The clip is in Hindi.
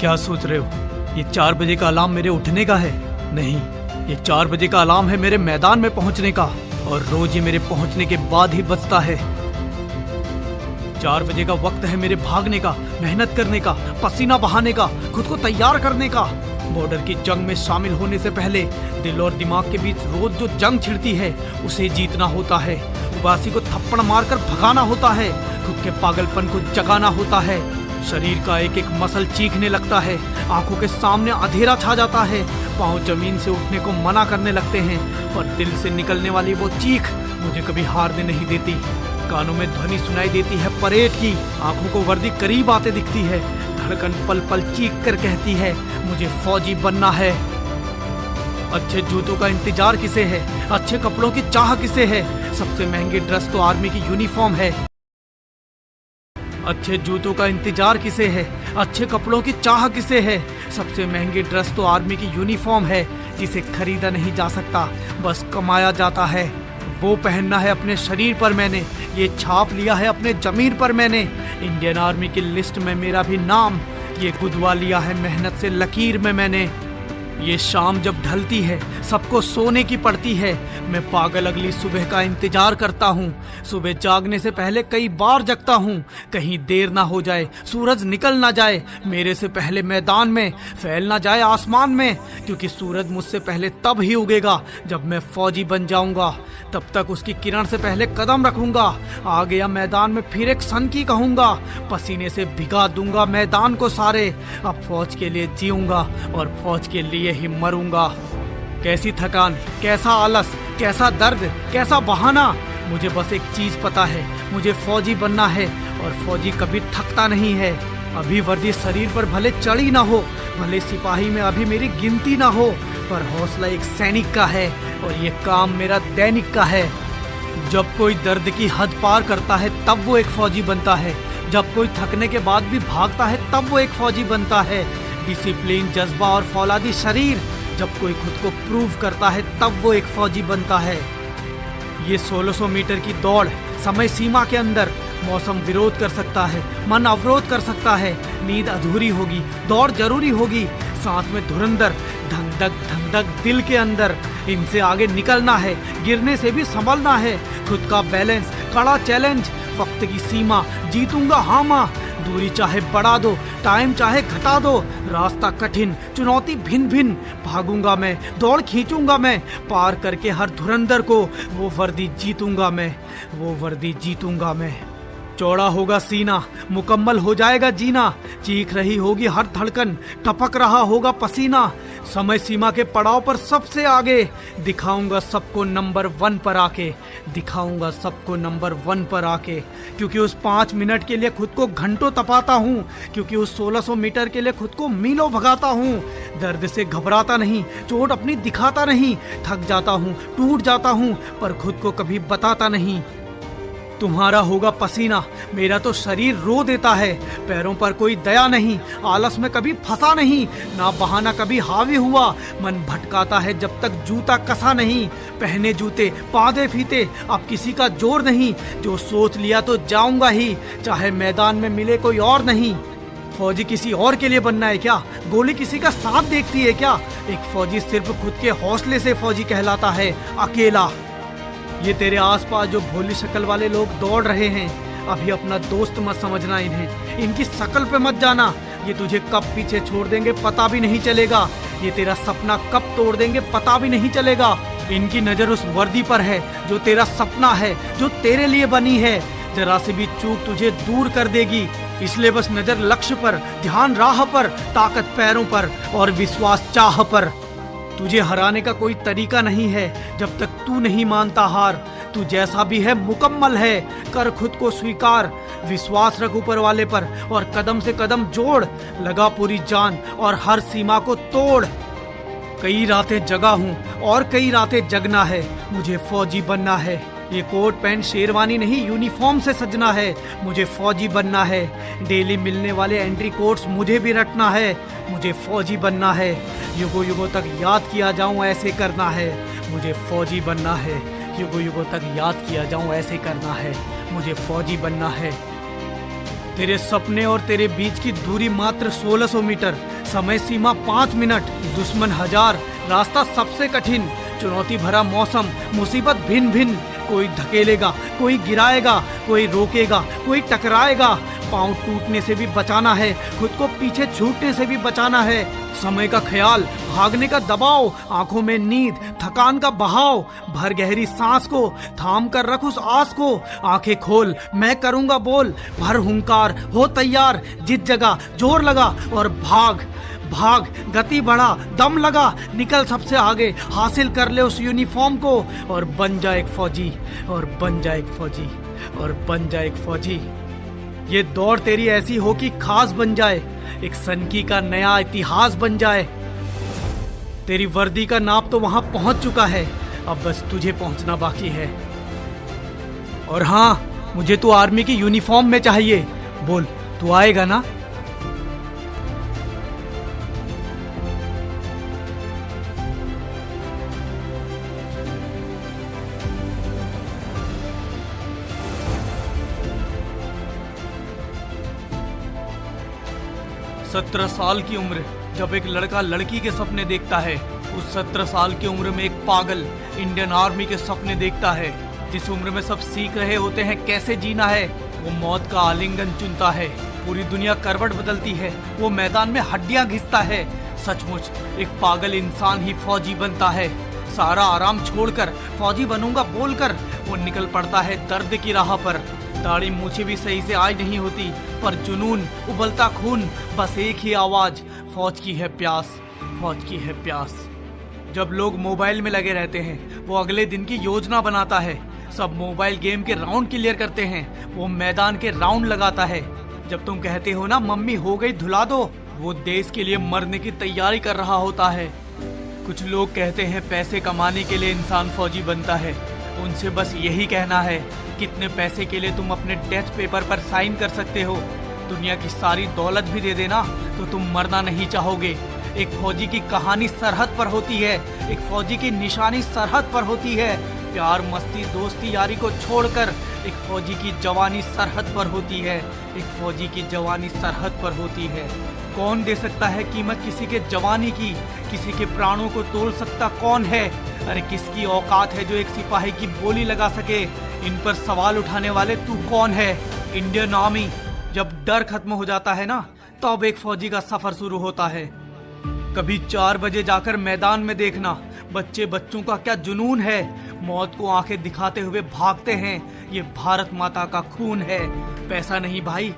क्या सोच रहे हो? ये 4 बजे का अलार्म मेरे उठने का है? नहीं, ये 4 बजे का अलार्म है मेरे मैदान में पहुंचने का, और रोज ये मेरे पहुंचने के बाद ही बजता है। 4 बजे का वक्त है मेरे भागने का, मेहनत करने का, पसीना बहाने का, खुद को तैयार करने का। बॉर्डर की जंग में शामिल होने से पहले दिल और दिमाग के बीच रोज जो जंग छिड़ती है उसे जीतना होता है। उबासी को थप्पड़ मारकर भगाना होता है, खुद के पागलपन को जगाना होता है। शरीर का एक एक मसल चीखने लगता है, आंखों के सामने अंधेरा छा जाता है, पांव जमीन से उठने को मना करने लगते हैं, पर दिल से निकलने वाली वो चीख मुझे कभी हारने नहीं देती। कानों में ध्वनि सुनाई देती है परेड की, आंखों को वर्दी करीब आते दिखती है, धड़कन पल पल चीख कर कहती है मुझे फौजी बनना है। अच्छे जूतों का इंतजार किसे है? अच्छे कपड़ों की चाह किसे है? सबसे महंगी ड्रेस तो आर्मी की यूनिफॉर्म है। अच्छे जूतों का इंतजार किसे है? अच्छे कपड़ों की चाह किसे है? सबसे महंगी ड्रेस तो आर्मी की यूनिफॉर्म है, जिसे खरीदा नहीं जा सकता, बस कमाया जाता है। वो पहनना है अपने शरीर पर मैंने, ये छाप लिया है अपने जमीर पर मैंने। इंडियन आर्मी की लिस्ट में मेरा भी नाम, ये गुदवा लिया है मेहनत से लकीर में मैंने। ये शाम जब ढलती है सबको सोने की पड़ती है, मैं पागल अगली सुबह का इंतजार करता हूँ। सुबह जागने से पहले कई बार जगता हूँ, कहीं देर ना हो जाए, सूरज निकल ना जाए मेरे से पहले मैदान में, फैल ना जाए आसमान में, क्योंकि सूरज मुझसे पहले तब ही उगेगा जब मैं फौजी बन जाऊंगा। तब तक उसकी किरण से पहले कदम रखूंगा, आ गया मैदान में फिर एक सन की कहूंगा, पसीने से भिगा दूंगा मैदान को सारे। अब फौज के लिए जीऊंगा और फौज के लिए ही मरूंगा। कैसी थकान, कैसा आलस, कैसा दर्द, कैसा बहाना, मुझे बस एक चीज पता है, मुझे फौजी बनना है, और फौजी कभी थकता नहीं है। अभी वर्दी शरीर पर भले चढ़ी ना हो, भले सिपाही में अभी मेरी गिनती ना हो, पर हौसला एक सैनिक का है और ये काम मेरा दैनिक का है। जब कोई दर्द की हद पार करता है तब वो एक फौजी बनता है, जब कोई थकने के बाद भी भागता है तब वो एक फौजी बनता है। डिसिप्लिन, जज्बा और फौलादी शरीर, जब कोई खुद को प्रूव करता है तब वो एक फौजी बनता है। ये 1600 मीटर की दौड़ समय सीमा के अंदर, मौसम विरोध कर सकता है, मन अवरोध कर सकता है, नींद अधूरी होगी, दौड़ जरूरी होगी, साथ में धुरंधर धक धक दिल के अंदर। इनसे आगे निकलना है, गिरने से भी संभलना है, खुद का बैलेंस, कड़ा चैलेंज, वक्त की सीमा, जीतूंगा हाँ माँ। दूरी चाहे बढ़ा दो, टाइम चाहे घटा दो, रास्ता कठिन, चुनौती भिन्न भिन्न, भागूंगा मैं, दौड़ खींचूंगा मैं, पार करके हर धुरंधर को वो वर्दी जीतूंगा मैं, वो वर्दी जीतूंगा मैं। चौड़ा होगा सीना, मुकम्मल हो जाएगा जीना, चीख रही होगी हर धड़कन, टपक रहा होगा पसीना, समय सीमा के पड़ाव पर सबसे आगे, दिखाऊंगा सबको नंबर 1 पर आके, दिखाऊंगा सबको नंबर 1 पर आके। क्योंकि उस 5 मिनट के लिए खुद को घंटों तपाता हूँ, क्योंकि उस 1600 मीटर के लिए खुद को मीलों भगाता हूँ। दर्द से घबराता नहीं, चोट अपनी दिखाता नहीं, थक जाता हूँ, टूट जाता हूँ, पर खुद को कभी बताता नहीं। तुम्हारा होगा पसीना, मेरा तो शरीर रो देता है, पैरों पर कोई दया नहीं, आलस में कभी फंसा नहीं, ना बहाना कभी हावी हुआ, मन भटकाता है जब तक जूता कसा नहीं, पहने जूते पादे फीते, अब किसी का जोर नहीं, जो सोच लिया तो जाऊंगा ही, चाहे मैदान में मिले कोई और नहीं। फौजी किसी और के लिए बनना है क्या? गोली किसी का साथ देखती है क्या? एक फौजी सिर्फ खुद के हौसले से फौजी कहलाता है, अकेला। ये तेरे आसपास जो भोली शक्ल वाले लोग दौड़ रहे हैं, अभी अपना दोस्त मत समझना इन्हें, इनकी शक्ल पे मत जाना, ये तुझे कब पीछे छोड़ देंगे पता भी नहीं चलेगा, ये तेरा सपना कब तोड़ देंगे पता भी नहीं चलेगा। इनकी नजर उस वर्दी पर है जो तेरा सपना है, जो तेरे लिए बनी है, जरा से भी चूक तुझे दूर कर देगी, इसलिए बस नजर लक्ष्य पर, ध्यान राह पर, ताकत पैरों पर और विश्वास चाह पर। तुझे हराने का कोई तरीका नहीं है जब तक तू नहीं मानता हार, तू जैसा भी है मुकम्मल है, कर खुद को स्वीकार, विश्वास रख ऊपर वाले पर और कदम से कदम जोड़, लगा पूरी जान और हर सीमा को तोड़। कई रातें जगा हूँ और कई रातें जगना है, मुझे फौजी बनना है, ये कोट पैंट शेरवानी नहीं यूनिफॉर्म से सजना है, मुझे फौजी बनना है, डेली मिलने वाले एंट्री कोड्स मुझे भी रटना है, मुझे फौजी बनना है, युगों युगों तक याद किया जाऊं ऐसे करना है, मुझे फौजी बनना है, युगों युगों तक याद किया जाऊं ऐसे करना है, मुझे फौजी बनना है। तेरे सपने और तेरे बीच की दूरी मात्र 1600 मीटर, समय सीमा 5 मिनट, दुश्मन 1000, रास्ता सबसे कठिन, चुनौती भरा मौसम, मुसीबत भिन्न भिन्न, कोई धकेलेगा, कोई गिराएगा, कोई रोकेगा, कोई टकराएगा। पाँव टूटने से भी बचाना है, खुद को पीछे छूटने से भी बचाना है। समय का ख्याल, भागने का दबाव, आंखों में नींद, थकान का बहाव, भर गहरी सांस को, थाम कर रख उस आस को, आंखें खोल, मैं करूंगा बोल, भर हुंकार, हो तैयार, जिस जगह जोर लगा और भाग भाग, गति बढ़ा, दम लगा, निकल सबसे आगे, हासिल कर ले उस यूनिफॉर्म को और बन जा एक फौजी, और बन जा एक फौजी, और बन जा एक फौजी। ये दौड़ तेरी ऐसी हो कि खास बन जाए, एक सनकी का नया इतिहास बन जाए। तेरी वर्दी का नाप तो वहां पहुंच चुका है, अब बस तुझे पहुंचना बाकी है। और हाँ, मुझे तो आर्मी की यूनिफॉर्म में चाहिए। बोल, तू आएगा ना? सत्रह साल की उम्र जब एक लड़का लड़की के सपने देखता है, उस 17 साल की उम्र में एक पागल इंडियन आर्मी के सपने देखता है। जिस उम्र में सब सीख रहे होते हैं कैसे जीना है, वो मौत का आलिंगन चुनता है। पूरी दुनिया करवट बदलती है, वो मैदान में हड्डियां घिसता है। सचमुच एक पागल इंसान ही फौजी बनता है। सारा आराम छोड़कर फौजी बनूंगा बोलकर वो निकल पड़ता है दर्द की राह पर। दाढ़ी मूछें भी सही से आज नहीं होती, पर जुनून, उबलता खून, बस एक ही आवाज, फौज की है प्यास, फौज की है प्यास। जब लोग मोबाइल में लगे रहते हैं, वो अगले दिन की योजना बनाता है। सब मोबाइल गेम के राउंड क्लियर करते हैं, वो मैदान के राउंड लगाता है। जब तुम कहते हो ना मम्मी हो गई धुला दो, वो देश के लिए मरने की तैयारी कर रहा होता है। कुछ लोग कहते हैं पैसे कमाने के लिए इंसान फौजी बनता है। उनसे बस यही कहना है, कितने पैसे के लिए तुम अपने डेथ पेपर पर साइन कर सकते हो? दुनिया की सारी दौलत भी दे देना तो तुम मरना नहीं चाहोगे। एक फौजी की कहानी सरहद पर होती है, एक फौजी की निशानी सरहद पर होती है। प्यार, मस्ती, दोस्ती, यारी को छोड़कर एक फौजी की जवानी सरहद पर होती है, एक फौजी की जवानी सरहद पर होती है। कौन दे सकता है कीमत किसी के जवानी की? किसी के प्राणों को तोल सकता कौन है? अरे किसकी औकात है जो एक सिपाही की बोली लगा सके? इन पर सवाल उठाने वाले तू कौन है? Indian army. जब डर खत्म हो जाता है ना, तब एक फौजी का सफर शुरू होता है। कभी 4 बजे जाकर मैदान में देखना, बच्चों का क्या जुनून है। मौत को आंखें दिखाते हुए भागते हैं। ये भारत माता का खून है, पैसा नहीं भाई।